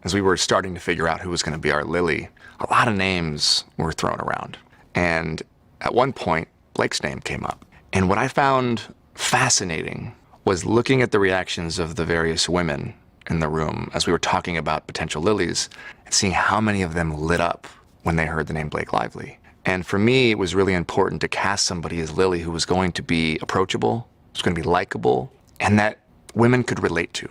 as we were starting to figure out who was going to be our Lily, a lot of names were thrown around. And at one point, Blake's name came up. And what I found fascinating was looking at the reactions of the various women in the room as we were talking about potential Lilies and seeing how many of them lit up when they heard the name Blake Lively. And for me, it was really important to cast somebody as Lily who was going to be approachable, was going to be likable, and that women could relate to.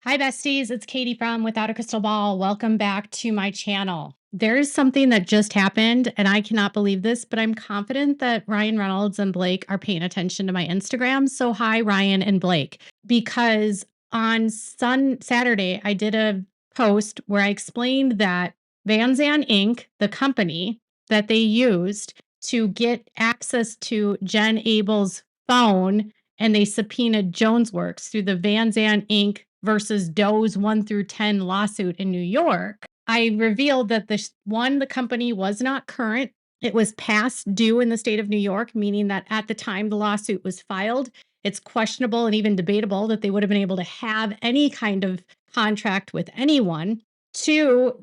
Hi besties, it's Katie from Without a Crystal Ball. Welcome back to my channel. There's something that just happened and I cannot believe this, but I'm confident that Ryan Reynolds and Blake are paying attention to my Instagram. So hi Ryan and Blake, because on Saturday, I did a post where I explained that Vanzan Inc, the company that they used to get access to Jen Abel's phone, and they subpoenaed JonesWorks through the Vanzan Inc versus Doe's 1 through 10 lawsuit in New York. I revealed that the company was not current. It was past due in the state of New York, meaning that at the time the lawsuit was filed, it's questionable and even debatable that they would have been able to have any kind of contract with anyone. Two,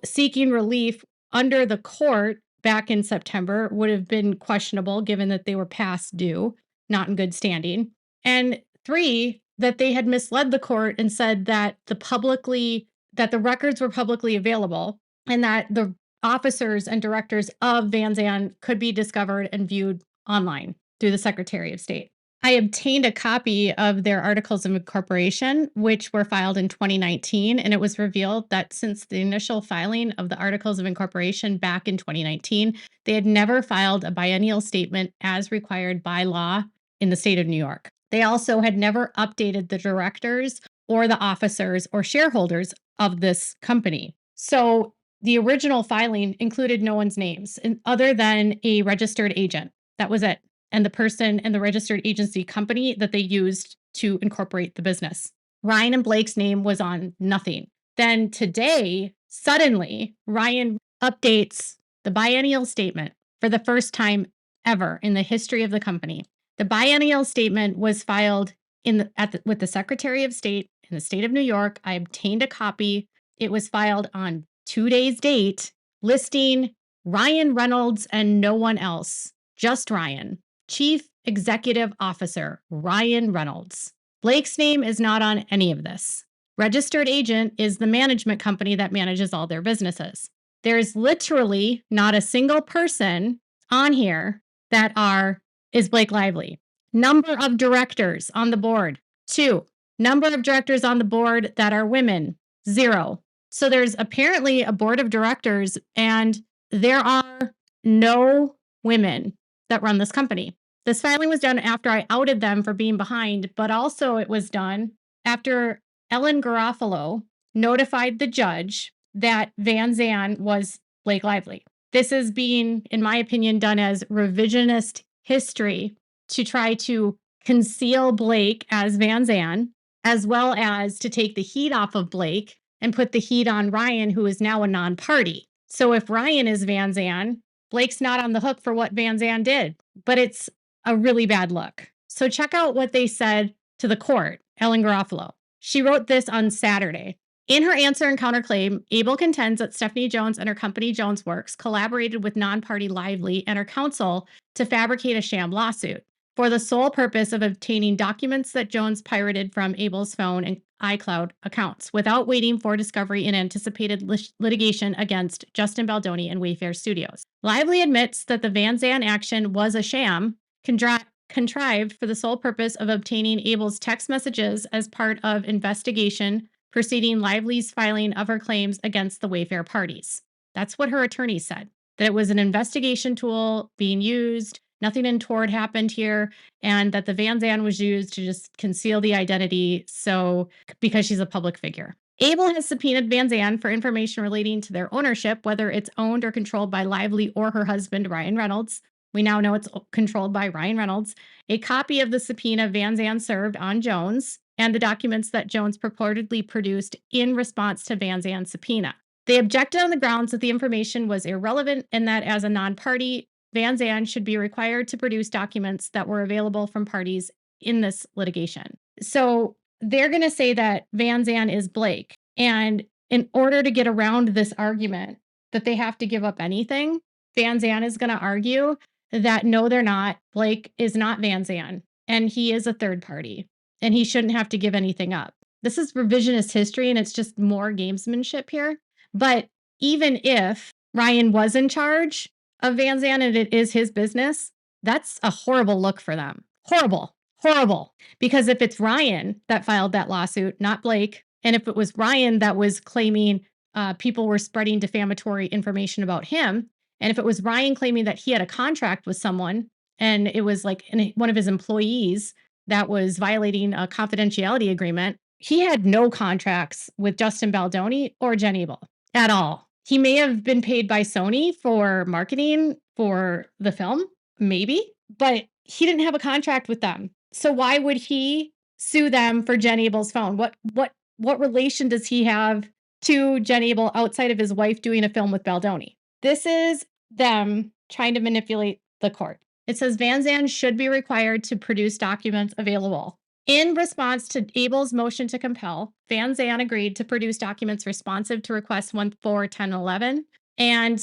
seeking relief under the court back in September would have been questionable given that they were past due, not in good standing. And three, that they had misled the court and said that the records were publicly available and that the officers and directors of Vanzan could be discovered and viewed online through the Secretary of State. I obtained a copy of their articles of incorporation, which were filed in 2019, and it was revealed that since the initial filing of the articles of incorporation back in 2019, they had never filed a biennial statement as required by law in the state of New York. They also had never updated the directors or the officers or shareholders of this company. So the original filing included no one's names other than a registered agent. That was it. And the person and the registered agency company that they used to incorporate the business. Ryan and Blake's name was on nothing. Then today, suddenly, Ryan updates the biennial statement for the first time ever in the history of the company. The biennial statement was filed with the Secretary of State in the state of New York. I obtained a copy. It was filed on today's date, listing Ryan Reynolds and no one else, just Ryan. Chief Executive Officer, Ryan Reynolds. Blake's name is not on any of this. Registered agent is the management company that manages all their businesses. There's literally not a single person on here that is Blake Lively. Number of directors on the board, 2. Number of directors on the board that are women, 0. So there's apparently a board of directors and there are no women that run this company. This filing was done after I outed them for being behind, but also it was done after Ellen Garofalo notified the judge that Vanzan was Blake Lively. This is being, in my opinion, done as revisionist history to try to conceal Blake as Vanzan, as well as to take the heat off of Blake and put the heat on Ryan, who is now a non-party. So if Ryan is Vanzan, Blake's not on the hook for what Vanzan did, but it's a really bad look. So check out what they said to the court, Ellen Garofalo. She wrote this on Saturday. In her answer and counterclaim, Abel contends that Stephanie Jones and her company JonesWorks collaborated with non-party Lively and her counsel to fabricate a sham lawsuit for the sole purpose of obtaining documents that Jones pirated from Abel's phone and iCloud accounts without waiting for discovery in anticipated litigation against Justin Baldoni and Wayfarer Studios. Lively admits that the Vanzan action was a sham contrived for the sole purpose of obtaining Abel's text messages as part of investigation preceding Lively's filing of her claims against the Wayfarer parties. That's what her attorney said, that it was an investigation tool being used, nothing untoward happened here, and that the Vanzan was used to just conceal the identity because she's a public figure. Abel has subpoenaed Vanzan for information relating to their ownership, whether it's owned or controlled by Lively or her husband, Ryan Reynolds. We now know it's controlled by Ryan Reynolds. A copy of the subpoena Vanzan served on Jones and the documents that Jones purportedly produced in response to Vanzan's subpoena. They objected on the grounds that the information was irrelevant and that as a non-party, Vanzan should be required to produce documents that were available from parties in this litigation. So they're going to say that Vanzan is Blake. And in order to get around this argument that they have to give up anything, Vanzan is going to argue that no, they're not. Blake is not Vanzan, and he is a third party, and he shouldn't have to give anything up. This is revisionist history, and it's just more gamesmanship here. But even if Ryan was in charge of Vanzan and it is his business, that's a horrible look for them. Horrible, horrible. Because if it's Ryan that filed that lawsuit, not Blake, and if it was Ryan that was claiming people were spreading defamatory information about him, and if it was Ryan claiming that he had a contract with someone and it was like one of his employees that was violating a confidentiality agreement, he had no contracts with Justin Baldoni or Jen Abel at all. He may have been paid by Sony for marketing for the film, maybe, but he didn't have a contract with them. So why would he sue them for Jen Abel's phone? What relation does he have to Jen Abel outside of his wife doing a film with Baldoni? This is them trying to manipulate the court. It says Vanzan should be required to produce documents available. In response to Abel's motion to compel, Vanzan agreed to produce documents responsive to requests 1, 4, 10, 11, and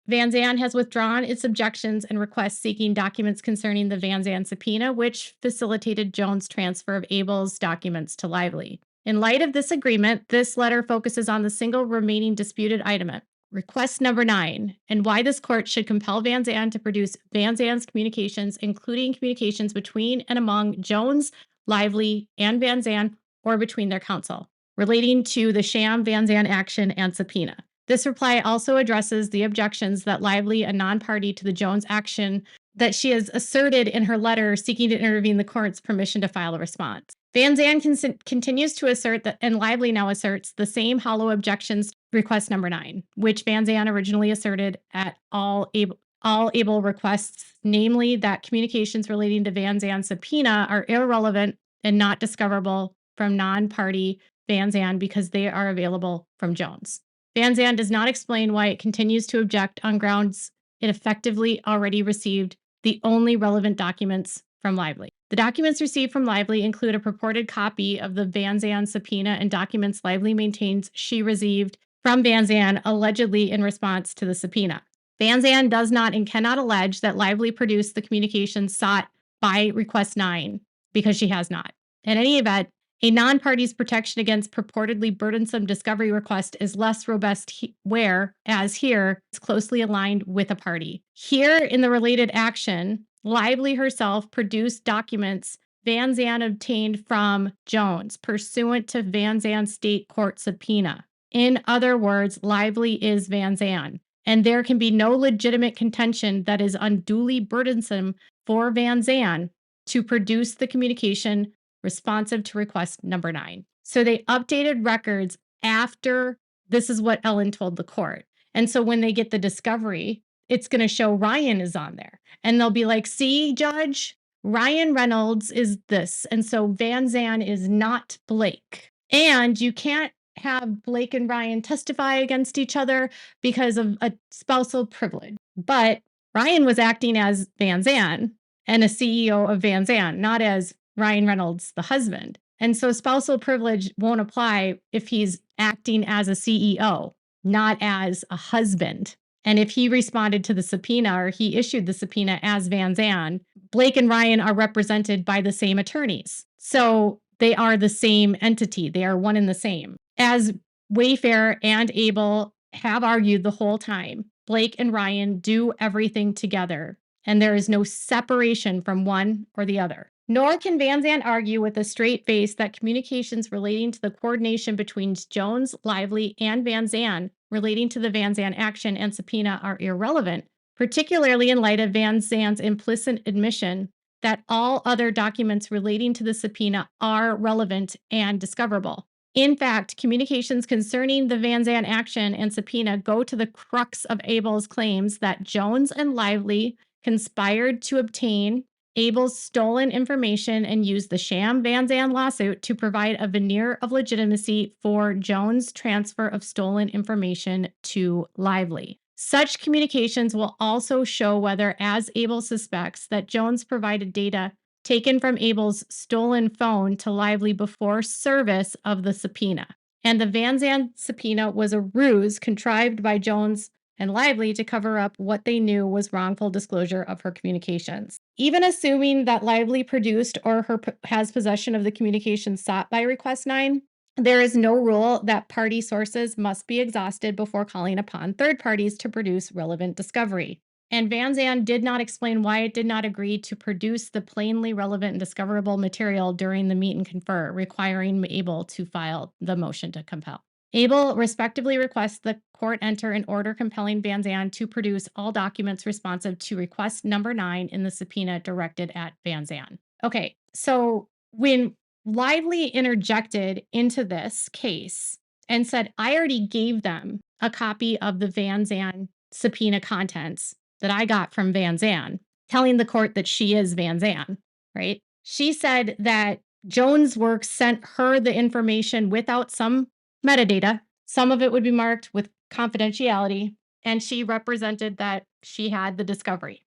Vanzan has withdrawn its objections and requests seeking documents concerning the Vanzan subpoena, which facilitated Jones' transfer of Abel's documents to Lively. In light of this agreement, this letter focuses on the single remaining disputed item, request number 9, and why this court should compel Vanzan to produce Vanzan's communications, including communications between and among Jones, Lively, and Vanzan, or between their counsel, relating to the SHAM Vanzan action and subpoena. This reply also addresses the objections that Lively, a non-party to the Jones action, that she has asserted in her letter seeking to intervene the court's permission to file a response. Vanzan continues to assert that, and Lively now asserts, the same hollow objections to request number 9, which Vanzan originally asserted at all Abel requests, namely that communications relating to Vanzan's subpoena are irrelevant and not discoverable from non-party Vanzan because they are available from Jones. Vanzan does not explain why it continues to object on grounds it effectively already received the only relevant documents from Lively. The documents received from Lively include a purported copy of the Vanzan subpoena and documents Lively maintains she received from Vanzan allegedly in response to the subpoena. Vanzan does not and cannot allege that Lively produced the communications sought by request 9 because she has not. In any event, a non-party's protection against purportedly burdensome discovery request is less robust whereas here, it's closely aligned with a party. Here in the related action, Lively herself produced documents Vanzan obtained from Jones pursuant to Vanzan's state court subpoena. In other words, Lively is Vanzan, and there can be no legitimate contention that is unduly burdensome for Vanzan to produce the communication responsive to request number 9. So they updated records after this is what Ellen told the court. And so when they get the discovery, it's going to show Ryan is on there. And they'll be like, see, Judge, Ryan Reynolds is this. And so Vanzan is not Blake. And you can't have Blake and Ryan testify against each other because of a spousal privilege. But Ryan was acting as Vanzan and a CEO of Vanzan, not as Ryan Reynolds, the husband. And so spousal privilege won't apply if he's acting as a CEO, not as a husband. And if he responded to the subpoena or he issued the subpoena as Vanzan, Blake and Ryan are represented by the same attorneys. So they are the same entity. They are one and the same. As Wayfarer and Abel have argued the whole time, Blake and Ryan do everything together, and there is no separation from one or the other. Nor can Vanzan argue with a straight face that communications relating to the coordination between Jones, Lively, and Vanzan relating to the Vanzan action and subpoena are irrelevant, particularly in light of Vanzan's implicit admission that all other documents relating to the subpoena are relevant and discoverable. In fact, communications concerning the Vanzan action and subpoena go to the crux of Abel's claims that Jones and Lively conspired to obtain Abel's stolen information and used the sham Vanzan lawsuit to provide a veneer of legitimacy for Jones' transfer of stolen information to Lively. Such communications will also show whether, as Abel suspects, that Jones provided data taken from Abel's stolen phone to Lively before service of the subpoena. And the Vanzan subpoena was a ruse contrived by Jones and Lively to cover up what they knew was wrongful disclosure of her communications. Even assuming that Lively produced or has possession of the communications sought by Request 9, there is no rule that party sources must be exhausted before calling upon third parties to produce relevant discovery. And Vanzan did not explain why it did not agree to produce the plainly relevant and discoverable material during the meet and confer, requiring Abel to file the motion to compel. Abel respectively requests the court enter an order compelling Vanzan to produce all documents responsive to request number 9 in the subpoena directed at Vanzan. Okay, so when Lively interjected into this case and said, I already gave them a copy of the Vanzan subpoena contents that I got from Vanzan, telling the court that she is Vanzan, right? She said that Jones Works sent her the information without some metadata. Some of it would be marked with confidentiality, and she represented that she had the discovery.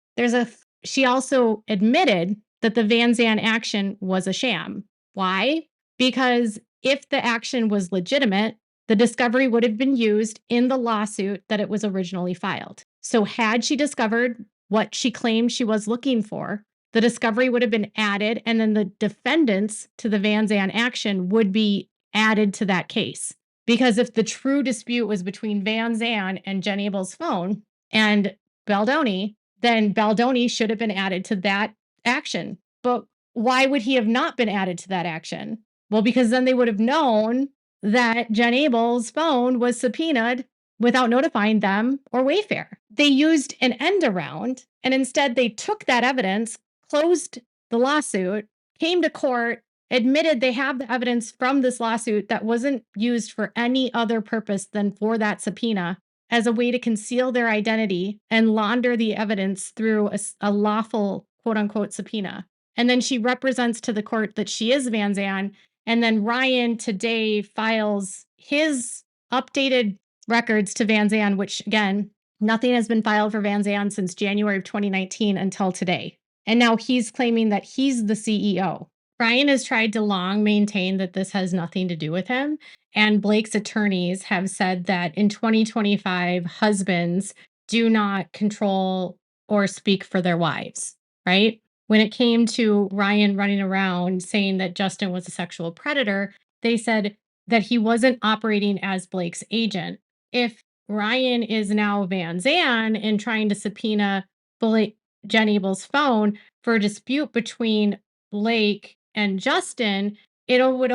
She also admitted that the Vanzan action was a sham. Why? Because if the action was legitimate, the discovery would have been used in the lawsuit that it was originally filed. So had she discovered what she claimed she was looking for, the discovery would have been added, and then the defendants to the Vanzan action would be added to that case. Because if the true dispute was between Vanzan and Jen Abel's phone and Baldoni, then Baldoni should have been added to that action. But why would he have not been added to that action? Well, because then they would have known that Jen Abel's phone was subpoenaed without notifying them or Wayfarer. They used an end around, and instead they took that evidence, closed the lawsuit, came to court, admitted they have the evidence from this lawsuit that wasn't used for any other purpose than for that subpoena as a way to conceal their identity and launder the evidence through a lawful quote unquote subpoena. And then she represents to the court that she is Vanzan. And then Ryan today files his updated records to Vanzan, which again, nothing has been filed for Vanzan since January of 2019 until today. And now he's claiming that he's the CEO. Ryan has tried to long maintain that this has nothing to do with him. And Blake's attorneys have said that in 2025, husbands do not control or speak for their wives, right? When it came to Ryan running around saying that Justin was a sexual predator, they said that he wasn't operating as Blake's agent. If Ryan is now Vanzan and trying to subpoena Jen Abel's phone for a dispute between Blake and Justin, it would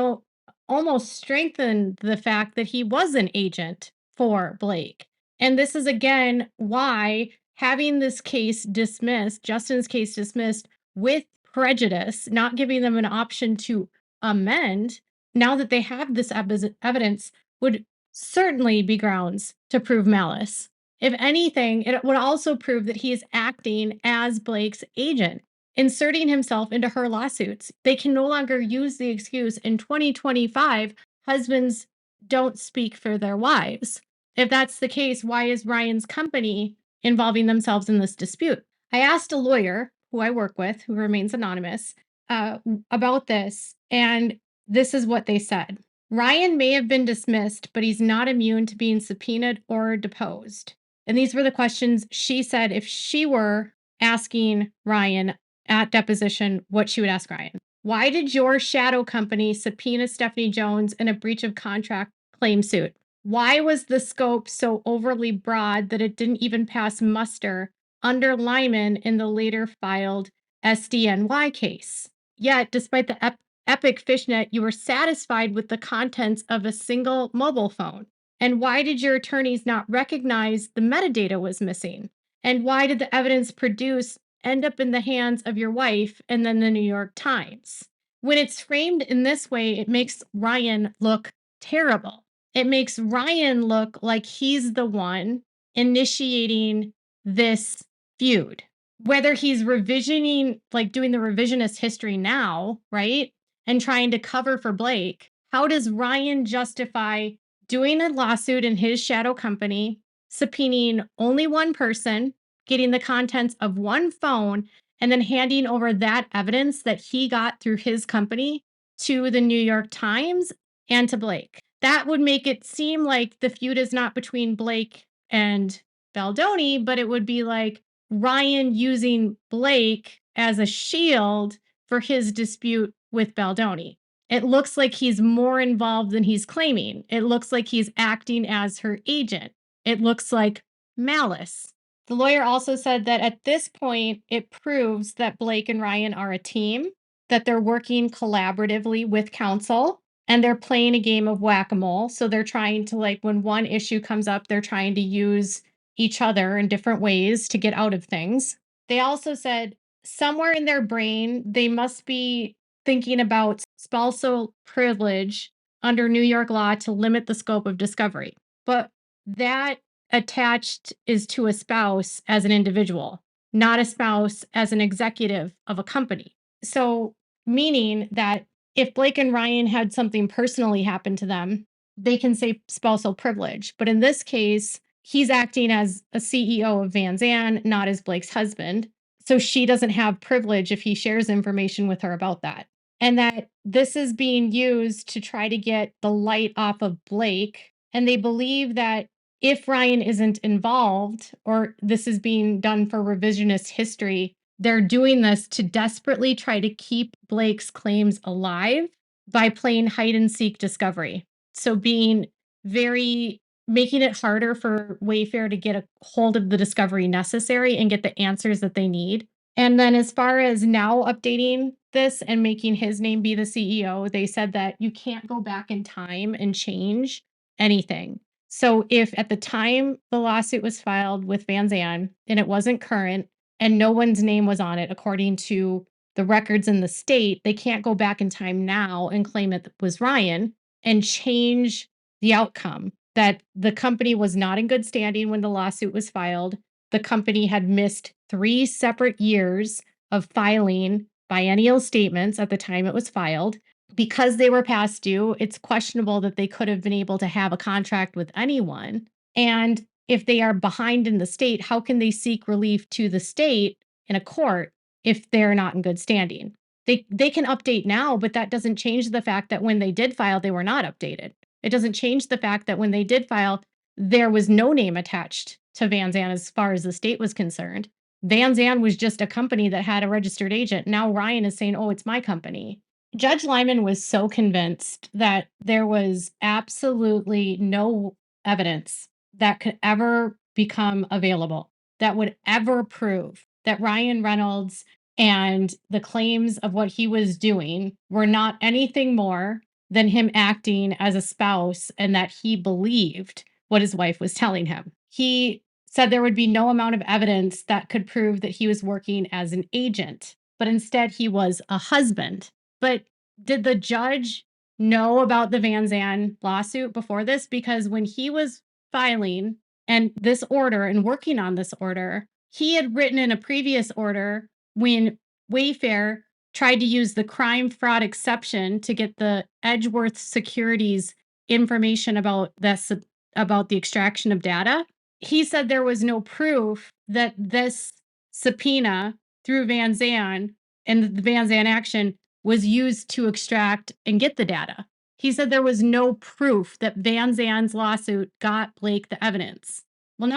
almost strengthen the fact that he was an agent for Blake. And this is again why having this case dismissed, Justin's case dismissed with prejudice, not giving them an option to amend, now that they have this evidence, would certainly be grounds to prove malice. If anything, it would also prove that he is acting as Blake's agent, inserting himself into her lawsuits. They can no longer use the excuse in 2025, husbands don't speak for their wives. If that's the case, why is Ryan's company involving themselves in this dispute? I asked a lawyer who I work with, who remains anonymous, about this, and this is what they said. Ryan may have been dismissed, but he's not immune to being subpoenaed or deposed. And these were the questions she said if she were asking Ryan at deposition, what she would ask Ryan. Why did your shadow company subpoena Stephanie Jones in a breach of contract claim suit? Why was the scope so overly broad that it didn't even pass muster under Lyman in the later filed SDNY case? Yet, despite the epic fishnet, you were satisfied with the contents of a single mobile phone. And why did your attorneys not recognize the metadata was missing? And why did the evidence produced end up in the hands of your wife and then the New York Times? When it's framed in this way, it makes Ryan look terrible. It makes Ryan look like he's the one initiating this feud. whether he's revisioning, like doing the revisionist history now, right? And trying to cover for Blake, how does Ryan justify doing a lawsuit in his shadow company, subpoenaing only one person, getting the contents of one phone, and then handing over that evidence that he got through his company to the New York Times and to Blake? That would make it seem like the feud is not between Blake and Baldoni, but it would be like Ryan using Blake as a shield for his dispute with Baldoni. It looks like he's more involved than he's claiming. It looks like he's acting as her agent. It looks like malice. The lawyer also said that at this point, it proves that Blake and Ryan are a team, that they're working collaboratively with counsel, and they're playing a game of whack-a-mole. So they're trying to, like, when one issue comes up, they're trying to use each other in different ways to get out of things. They also said somewhere in their brain, they must be thinking about spousal privilege under New York law to limit the scope of discovery. But that attached is to a spouse as an individual, not a spouse as an executive of a company. So, meaning that if Blake and Ryan had something personally happen to them, they can say spousal privilege. But in this case, he's acting as a CEO of Vanzan, not as Blake's husband. So she doesn't have privilege if he shares information with her about that. And that this is being used to try to get the light off of Blake. And they believe that if Ryan isn't involved or this is being done for revisionist history, they're doing this to desperately try to keep Blake's claims alive by playing hide and seek discovery. So being making it harder for Wayfarer to get a hold of the discovery necessary and get the answers that they need. And then as far as now updating this and making his name be the CEO, they said that you can't go back in time and change anything. So if at the time the lawsuit was filed with Vanzan and it wasn't current and no one's name was on it, according to the records in the state, they can't go back in time now and claim it was Ryan and change the outcome. That the company was not in good standing when the lawsuit was filed. The company had missed 3 separate years of filing biennial statements at the time it was filed. Because they were past due, it's questionable that they could have been able to have a contract with anyone. And if they are behind in the state, how can they seek relief to the state in a court if they're not in good standing? They can update now, but that doesn't change the fact that when they did file, they were not updated. It doesn't change the fact that when they did file, there was no name attached to Vanzan as far as the state was concerned. Vanzan was just a company that had a registered agent. Now Ryan is saying, oh, it's my company. Judge Lyman was so convinced that there was absolutely no evidence that could ever become available that would ever prove that Ryan Reynolds and the claims of what he was doing were not anything more than him acting as a spouse and that he believed what his wife was telling him. He said there would be no amount of evidence that could prove that he was working as an agent, but instead he was a husband. But did the judge know about the Vanzan lawsuit before this? Because when he was filing and this order and working on this order, he had written in a previous order when Wayfarer tried to use the crime fraud exception to get the Edgeworth Securities information about this, about the extraction of data. He said there was no proof that this subpoena through Vanzan and the Vanzan action was used to extract and get the data. He said there was no proof that Vanzan's lawsuit got Blake the evidence. Well,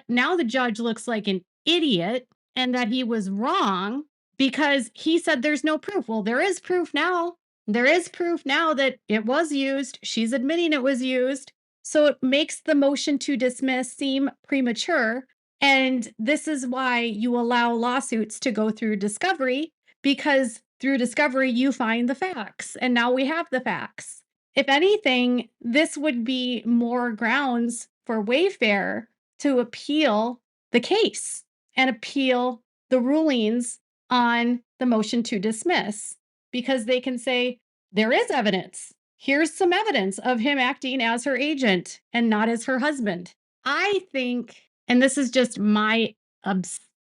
now the judge looks like an idiot and that he was wrong because he said there's no proof. Well, there is proof now. There is proof now that it was used. She's admitting it was used. So it makes the motion to dismiss seem premature. And this is why you allow lawsuits to go through discovery, because through discovery, you find the facts. And now we have the facts. If anything, this would be more grounds for Wayfarer to appeal the case and appeal the rulings on the motion to dismiss, because they can say, there is evidence. Here's some evidence of him acting as her agent and not as her husband. I think, and this is just my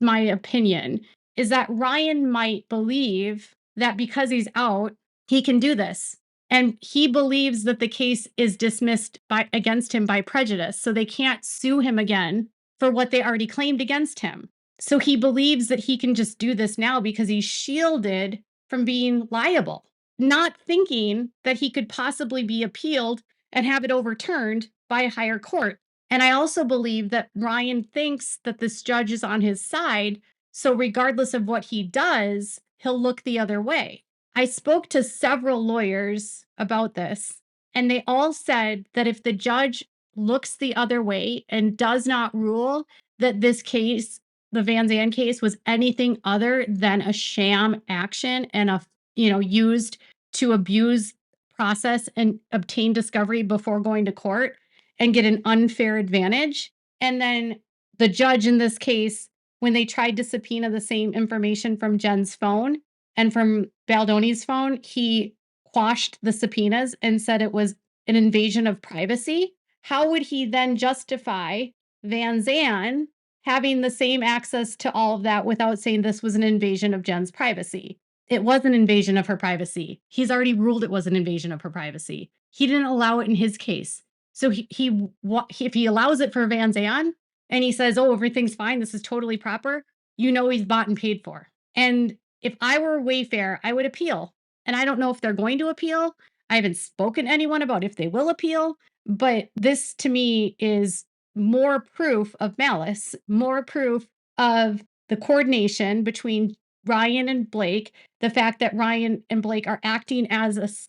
my opinion, is that Ryan might believe that because he's out, he can do this. And he believes that the case is dismissed against him by prejudice. So they can't sue him again for what they already claimed against him. So he believes that he can just do this now because he's shielded from being liable, not thinking that he could possibly be appealed and have it overturned by a higher court. And I also believe that Ryan thinks that this judge is on his side. So regardless of what he does, he'll look the other way. I spoke to several lawyers about this, and they all said that if the judge looks the other way and does not rule that this case, the Vanzan case, was anything other than a sham action and used to abuse process and obtain discovery before going to court and get an unfair advantage. And then the judge in this case, when they tried to subpoena the same information from Jen's phone and from Baldoni's phone, he quashed the subpoenas and said it was an invasion of privacy. How would he then justify Vanzan having the same access to all of that without saying this was an invasion of Jen's privacy? It was an invasion of her privacy. He's already ruled it was an invasion of her privacy. He didn't allow it in his case. So if he allows it for Vanzan and he says, oh, everything's fine, this is totally proper, he's bought and paid for. And if I were Wayfarer, I would appeal. And I don't know if they're going to appeal. I haven't spoken to anyone about if they will appeal. But this to me is more proof of malice, more proof of the coordination between Ryan and Blake, the fact that Ryan and Blake are acting as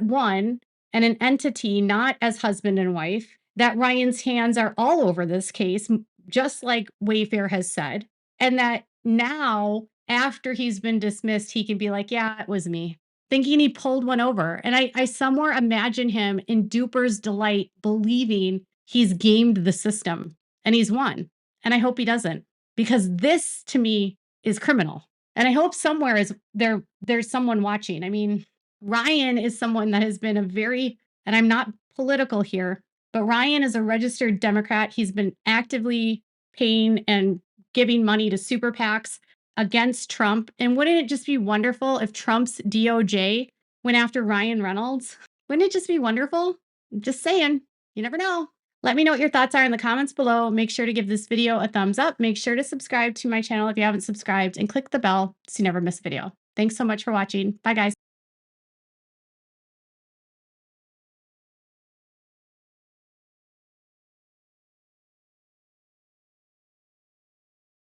one and an entity, not as husband and wife, that Ryan's hands are all over this case, just like Wayfarer has said, and that now, after he's been dismissed, he can be like, yeah, it was me, thinking he pulled one over. And I somewhere imagine him in duper's delight, believing he's gamed the system and he's won. And I hope he doesn't, because this to me is criminal. And I hope somewhere there's someone watching. I mean, Ryan is someone that has been and I'm not political here, but Ryan is a registered Democrat. He's been actively paying and giving money to super PACs against Trump. And wouldn't it just be wonderful if Trump's DOJ went after Ryan Reynolds? Wouldn't it just be wonderful? Just saying, you never know. Let me know what your thoughts are in the comments below. Make sure to give this video a thumbs up. Make sure to subscribe to my channel if you haven't subscribed and click the bell so you never miss a video. Thanks so much for watching. Bye, guys.